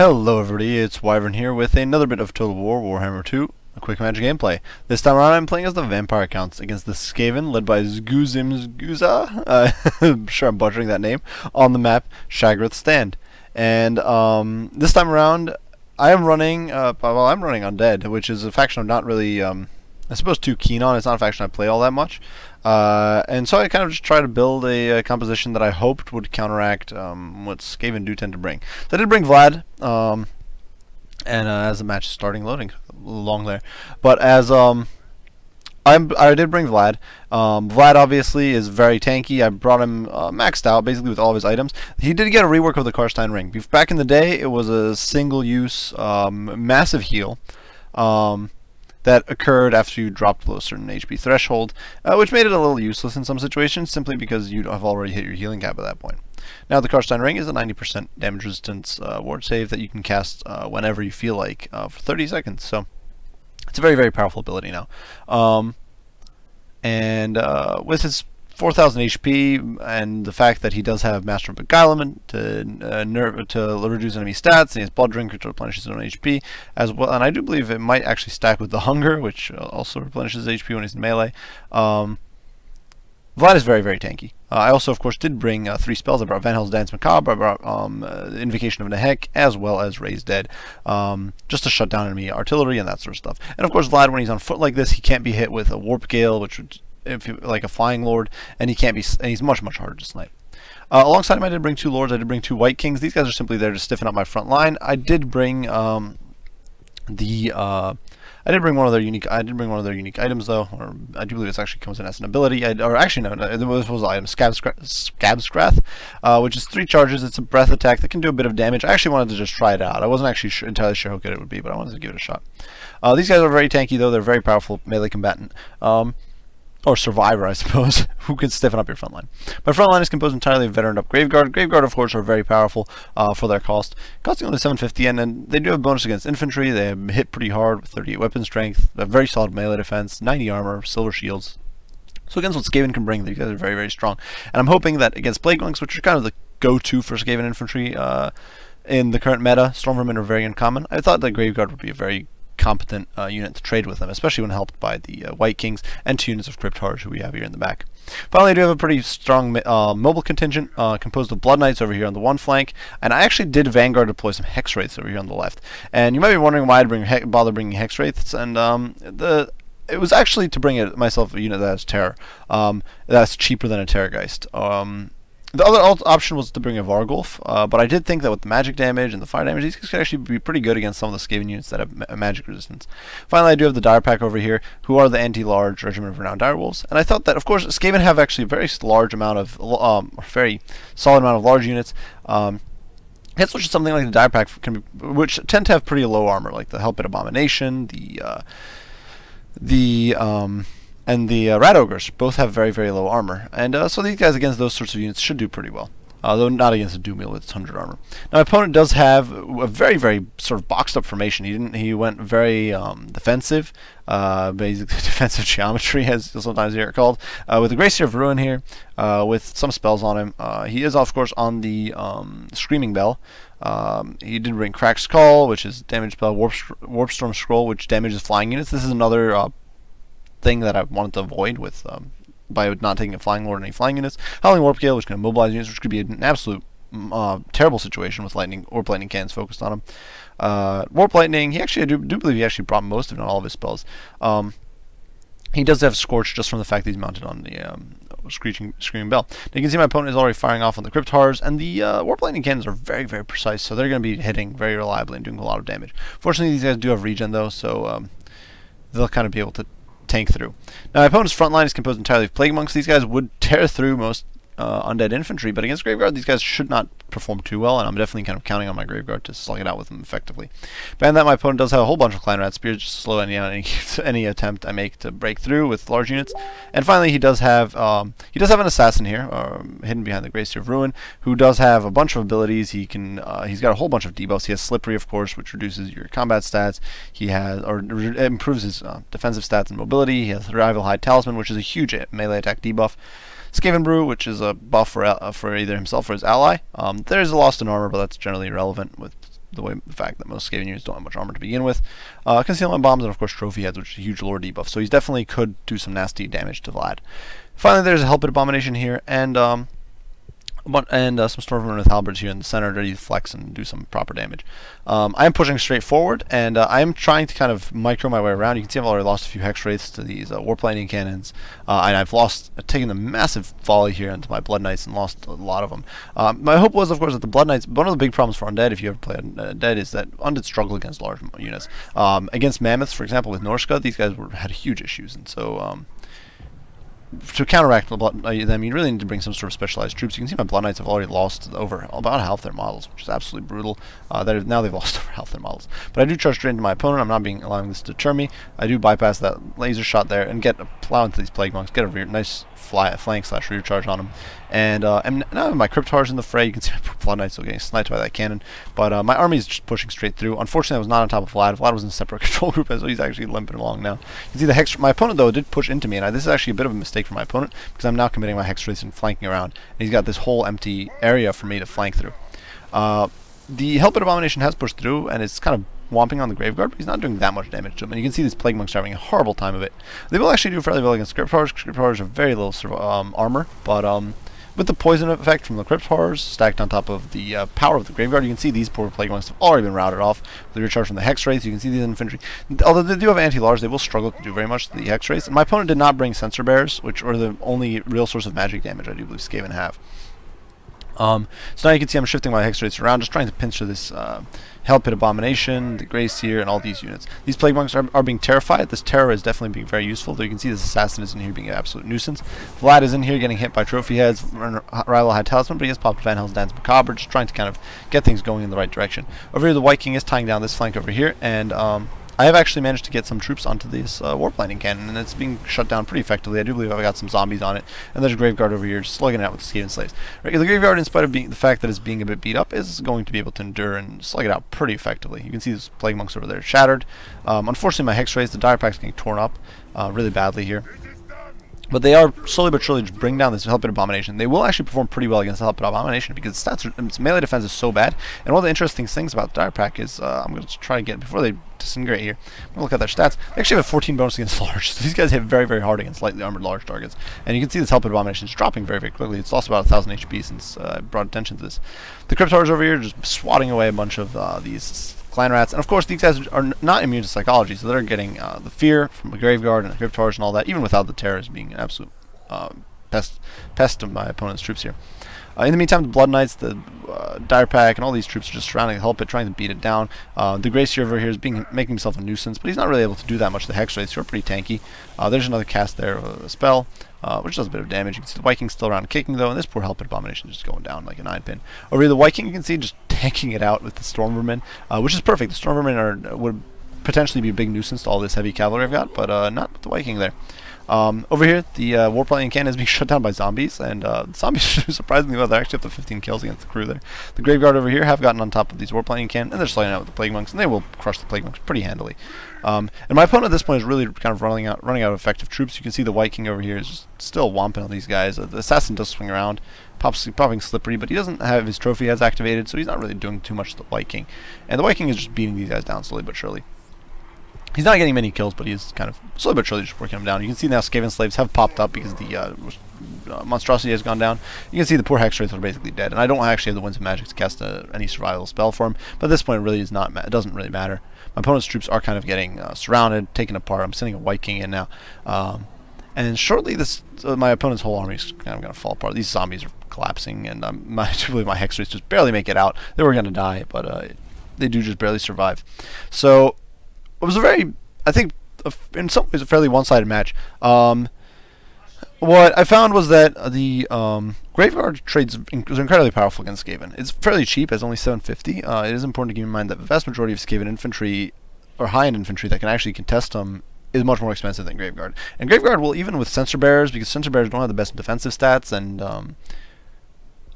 Hello everybody, it's Wyvern here with another bit of Total War Warhammer 2, a quick magic gameplay. This time around I'm playing as the Vampire Counts against the Skaven, led by Zguzimzguza, I'm sure I'm butchering that name, on the map Shagrith Stand. And this time around I am running, I'm running Undead, which is a faction I'm not really, I suppose, too keen on. It's not a faction I play all that much. And so I kind of just try to build a composition that I hoped would counteract what Skaven do tend to bring. So I did bring Vlad, and as the match is starting, loading a little long there. But as I did bring Vlad. Vlad obviously is very tanky. I brought him maxed out, basically with all of his items. He did get a rework of the Karstein Ring. Back in the day, it was a single-use, massive heal. That occurred after you dropped below a certain HP threshold, which made it a little useless in some situations, simply because you have already hit your healing cap at that point. Now, the Karstein Ring is a 90% damage resistance ward save that you can cast whenever you feel like for 30 seconds, so it's a very, very powerful ability now. With his 4,000 HP and the fact that he does have Master of Beguilement to reduce enemy stats, and he has Blood Drink, which replenishes his own HP as well, and I do believe it might actually stack with the Hunger, which also replenishes HP when he's in melee. Vlad is very, very tanky. I also, of course, did bring 3 spells. I brought Van Hels's Dance Macabre, I brought Invocation of Nehek, as well as Raise Dead, just to shut down enemy artillery and that sort of stuff. And of course, Vlad, when he's on foot like this, he can't be hit with a Warp Gale, which would, if you, like a Flying Lord, and he's much, much harder to snipe. Alongside him, I did bring 2 Lords. I did bring 2 White Kings. These guys are simply there to stiffen up my front line. I did bring one of their unique items, though, or I do believe it actually comes in as an ability. Or actually, no, it was an item, Scabscrath, which is 3 charges. It's a breath attack that can do a bit of damage. I actually wanted to just try it out. I wasn't actually entirely sure how good it would be, but I wanted to give it a shot. These guys are very tanky, though. They're very powerful melee combatant. Or survivor, I suppose, who can stiffen up your front line. My front line is composed entirely of veteran up Graveguard. Graveguard, of course, are very powerful for their cost, costing only 750, and then they do have bonus against infantry. They hit pretty hard with 38 weapon strength, a very solid melee defense, 90 armor, silver shields. So against what Skaven can bring, these guys are very, very strong. And I'm hoping that against Plague Monks, which are kind of the go-to for Skaven infantry in the current meta, Stormvermin are very uncommon. I thought that Graveguard would be a very competent unit to trade with them, especially when helped by the White Kings and 2 units of Cryptards who we have here in the back. Finally, I do have a pretty strong mobile contingent composed of Blood Knights over here on the one flank, and I actually did Vanguard deploy some Hex Wraiths over here on the left. And you might be wondering why I'd bother bringing Hex Wraiths, and it was actually to bring myself a unit that has Terror, that's cheaper than a Terrorgeist. The other option was to bring a Vargulf, but I did think that with the magic damage and the fire damage, these guys could actually be pretty good against some of the Skaven units that have magic resistance. Finally, I do have the Dire Pack over here, who are the anti-large Regiment of Renowned Direwolves, and I thought that, of course, Skaven have actually a very large amount of, very solid amount of large units. Against which something like the Dire Pack can be, which tend to have pretty low armor, like the Hellpit Abomination, and the Rat Ogres both have very, very low armor. And so these guys against those sorts of units should do pretty well. Though not against a Doom Wheel with its 100 armor. Now my opponent does have a very, very sort of boxed up formation. He went very defensive, basically defensive geometry, as you'll sometimes hear it called, with the Gracier of Ruin here, with some spells on him. He is, of course, on the Screaming Bell. He did bring Cracked Skull, which is damage spell, Warpstorm Scroll, which damages flying units. This is another thing that I wanted to avoid with by not taking a Flying Lord and any flying units. Howling Warp Gale, which can immobilize units, which could be an absolute terrible situation with Warp Lightning cannons focused on him. Warp Lightning, I do believe he actually brought most, if not all, of his spells. He does have Scorch just from the fact that he's mounted on the Screaming Bell. Now you can see my opponent is already firing off on the Cryptards, and the Warp Lightning cannons are very, very precise, so they're going to be hitting very reliably and doing a lot of damage. Fortunately, these guys do have regen, though, so they'll kind of be able to tank through. Now my opponent's front line is composed entirely of Plague Monks. These guys would tear through most undead infantry, but against Graveguard these guys should not perform too well, and I'm definitely kind of counting on my Graveguard to slug it out with them effectively. Beyond that, my opponent does have a whole bunch of Clan Rat Spears just to slow any attempt I make to break through with large units. And finally, he does have an assassin here, hidden behind the Gracier of Ruin, who does have a bunch of abilities. He's got a whole bunch of debuffs. He has Slippery, of course, which reduces your combat stats. He has, improves his defensive stats and mobility. He has Rival High Talisman, which is a huge melee attack debuff. Skaven Brew, which is a buff for either himself or his ally. There is a loss in armor, but that's generally irrelevant with the fact that most Skaven units don't have much armor to begin with. Concealment bombs, and of course trophy heads, which is a huge lore debuff. So he's definitely could do some nasty damage to Vlad. Finally, there's a Helpit Abomination here, and some Stormvermin with halberds here in the center, ready to flex and do some proper damage. I am pushing straight forward, and I am trying to kind of micro my way around. You can see I've already lost a few hex wraiths to these warp lightning cannons, and I've taken a massive volley here into my blood knights and lost a lot of them. My hope was, of course, that the blood knights. One of the big problems for undead, if you ever play undead, is that undead struggle against large units. Against mammoths, for example, with Norska, these guys had huge issues, and so. To counteract them, you really need to bring some sort of specialized troops. You can see my Blood Knights have already lost over about half their models, which is absolutely brutal. Now they've lost over half their models. But I do charge straight into my opponent. I'm not allowing this to deter me. I do bypass that laser shot there and plow into these Plague Monks, get a nice flank/rear charge on them. And now I have my Cryptars in the fray. You can see my Blood Knights still getting sniped by that cannon. But my army is just pushing straight through. Unfortunately, I was not on top of Vlad. Vlad was in a separate control group, so he's actually limping along now. You can see the hex. My opponent, though, did push into me, and this is actually a bit of a mistake for my opponent, because I'm now committing my hex wraiths and flanking around. And he's got this whole empty area for me to flank through. The Helpit Abomination has pushed through, and it's kind of whomping on the Graveguard, but he's not doing that much damage to him. And you can see these Plague Monks are having a horrible time of it. They will actually do fairly well against Cryptars. Cryptars have very little armor, but with the poison effect from the Cryptars stacked on top of the power of the Graveguard, you can see these poor Plague Monks have already been routed off. With the recharge from the Hex Wraiths, you can see these infantry. Although they do have anti-large, they will struggle to do very much to the Hex Wraiths. And my opponent did not bring Sensor Bears, which are the only real source of magic damage I do believe Skaven have. So now you can see I'm shifting my Hex Wraiths around, just trying to pinch to this Helpit Abomination, the Grey Seer, and all these units. These Plague Monks are being terrified. This terror is definitely being very useful, though you can see this Assassin is in here being an absolute nuisance. Vlad is in here getting hit by Trophy Heads, Rival High Talisman, but he has popped Van Hels's Dance Macabre, just trying to kind of get things going in the right direction. Over here, the White King is tying down this flank over here, and I have actually managed to get some troops onto this Warp Lightning Cannon, and it's being shut down pretty effectively. I do believe I've got some zombies on it, and there's a Graveguard over here just slugging it out with the Skaven Slaves. Right, the Graveguard, in spite of the fact that it's being a bit beat up, is going to be able to endure and slug it out pretty effectively. You can see these Plague Monks over there shattered. Unfortunately, my Hex Wraiths, the Dire Pack's getting torn up really badly here. But they are slowly but surely just bringing down this Helpit Abomination. They will actually perform pretty well against the Helpit Abomination because its melee defense is so bad. And one of the interesting things about the Dire Pack is, I'm going to try to get, before they disintegrate here, I'm going to look at their stats. They actually have a 14 bonus against large. So these guys hit very, very hard against lightly armored large targets. And you can see this Helpit Abomination is dropping very, very quickly. It's lost about 1,000 HP since I brought attention to this. The Cryptars over here just swatting away a bunch of these Clan Rats, and of course these guys are not immune to psychology, so they're getting the fear from the Graveguard and the Cryptars and all that, even without the terrors being an absolute pest of my opponent's troops here. In the meantime, the Blood Knights, the Dire Pack, and all these troops are just surrounding the Helpit, trying to beat it down. The Grey Seer over here is making himself a nuisance, but he's not really able to do that much. The Hex Wraiths are pretty tanky. There's another cast there of a spell, which does a bit of damage. You can see the Viking's still around kicking, though, and this poor Helpit Abomination is just going down like a 9-pin. Over here, the Viking, you can see just tanking it out with the Stormvermin, which is perfect. The Stormvermin would potentially be a big nuisance to all this heavy cavalry I've got, but not with the Viking there. Over here, the Warp Lightning Cannon is being shut down by zombies, and zombies surprisingly well, they're actually up to 15 kills against the crew there. The Graveguard over here have gotten on top of these Warp Lightning Cannon, and they're sliding out with the Plague Monks, and they will crush the Plague Monks pretty handily. And my opponent at this point is really kind of running out of effective troops. You can see the White King over here is just still whomping on these guys. The Assassin does swing around, popping Slippery, but he doesn't have his Trophy Heads activated, so he's not really doing too much to the White King. And the White King is just beating these guys down slowly but surely. He's not getting many kills, but he's kind of slowly but surely just working them down. You can see now Skaven Slaves have popped up because the monstrosity has gone down. You can see the poor Hex Wraiths are basically dead, and I don't actually have the Winds of Magic to cast any survival spell for him. But at this point, it really is not. It doesn't really matter. My opponent's troops are kind of getting surrounded, taken apart. I'm sending a White King in now, and shortly my opponent's whole army is kind of going to fall apart. These zombies are collapsing, and I believe my Hex Wraiths just barely make it out. They were going to die, but they do just barely survive. So it was I think, in some ways, a fairly one-sided match. What I found was that the Graveguard trades was incredibly powerful against Skaven. It's fairly cheap, it's only 750. It is important to keep in mind that the vast majority of Skaven infantry, or high-end infantry that can actually contest them, is much more expensive than Graveguard. And Graveguard will, even with Sensor Bearers, because Sensor Bearers don't have the best defensive stats, and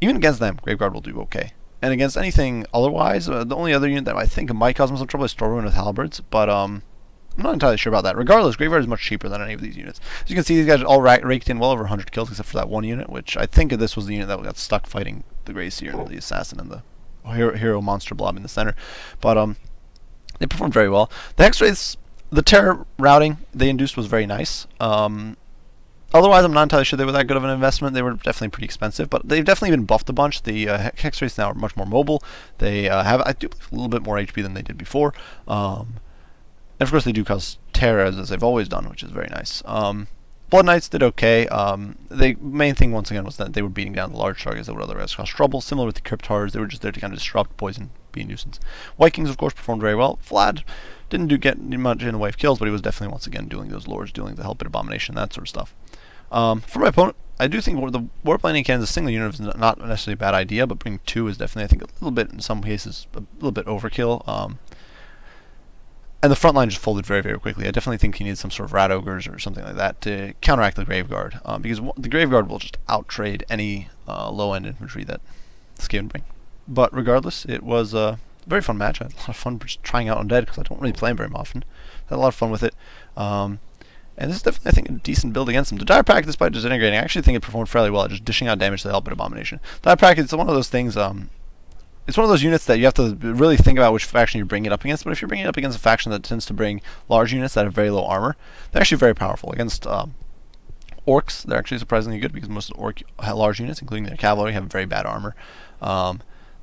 even against them, Graveguard will do okay. And against anything otherwise, the only other unit that I think might cause them some trouble is Stormvermin with Halberds, but I'm not entirely sure about that. Regardless, Graveguard is much cheaper than any of these units. As you can see, these guys are all raked in well over 100 kills, except for that one unit, which I think this was the unit that got stuck fighting the Grey Seer, the Assassin, and the hero monster blob in the center. But they performed very well. The hex wraiths, the terror routing they induced was very nice. Otherwise, I'm not entirely sure they were that good of an investment. They were definitely pretty expensive, but they've definitely been buffed a bunch. The hex wraiths now are much more mobile. They have, I do believe, a little bit more HP than they did before. And of course, they do cause terror as they've always done, which is very nice. Blood Knights did okay. The main thing, once again, was that they were beating down the large targets that would otherwise cause trouble. Similar with the Crypt Horrors, they were just there to kind of disrupt, poison, be a nuisance. Vikings, of course, performed very well. Vlad didn't get much in the way of kills, but he was definitely, once again, doing those lures, doing the Helpit Abomination, that sort of stuff. For my opponent, I do think the Warplaning Cannon as a single unit is not necessarily a bad idea, but bringing 2 is definitely, I think, a little bit, in some cases, a little bit overkill. And the front line just folded very, very quickly. I definitely think he needs some sort of Rat Ogres or something like that to counteract the Grave Guard, because the Grave Guard will just outtrade any low-end infantry that the Skaven bring. But regardless, it was a very fun match. I had a lot of fun just trying out Undead, because I don't really play him very often. I had a lot of fun with it. And this is definitely, I think, a decent build against him. The Dire Packet, despite disintegrating, I actually think it performed fairly well at just dishing out damage to the Helpit Abomination. Dire Packet is one of those things, it's one of those units that you have to really think about which faction you're bringing it up against, but if you're bringing it up against a faction that tends to bring large units that have very low armor, they're actually very powerful. Against Orcs, they're actually surprisingly good, because most of the large units, including their cavalry, have very bad armor.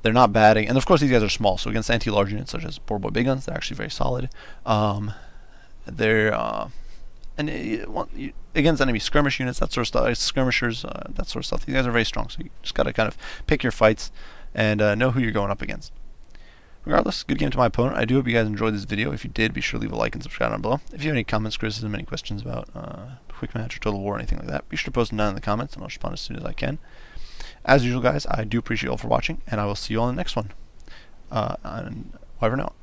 They're not bad, and of course these guys are small, so against anti-large units such as Poor Boy Big Guns, they're actually very solid. Against enemy skirmish units, that sort of stuff, skirmishers, that sort of stuff, these guys are very strong, so you just gotta kind of pick your fights and know who you're going up against. Regardless, good game to my opponent. I do hope you guys enjoyed this video. If you did, be sure to leave a like and subscribe down below. If you have any comments, criticism, any questions about Quick Match or Total War or anything like that, be sure to post them down in the comments and I'll respond as soon as I can. As usual, guys, I do appreciate you all for watching, and I will see you all in the next one. And over and out.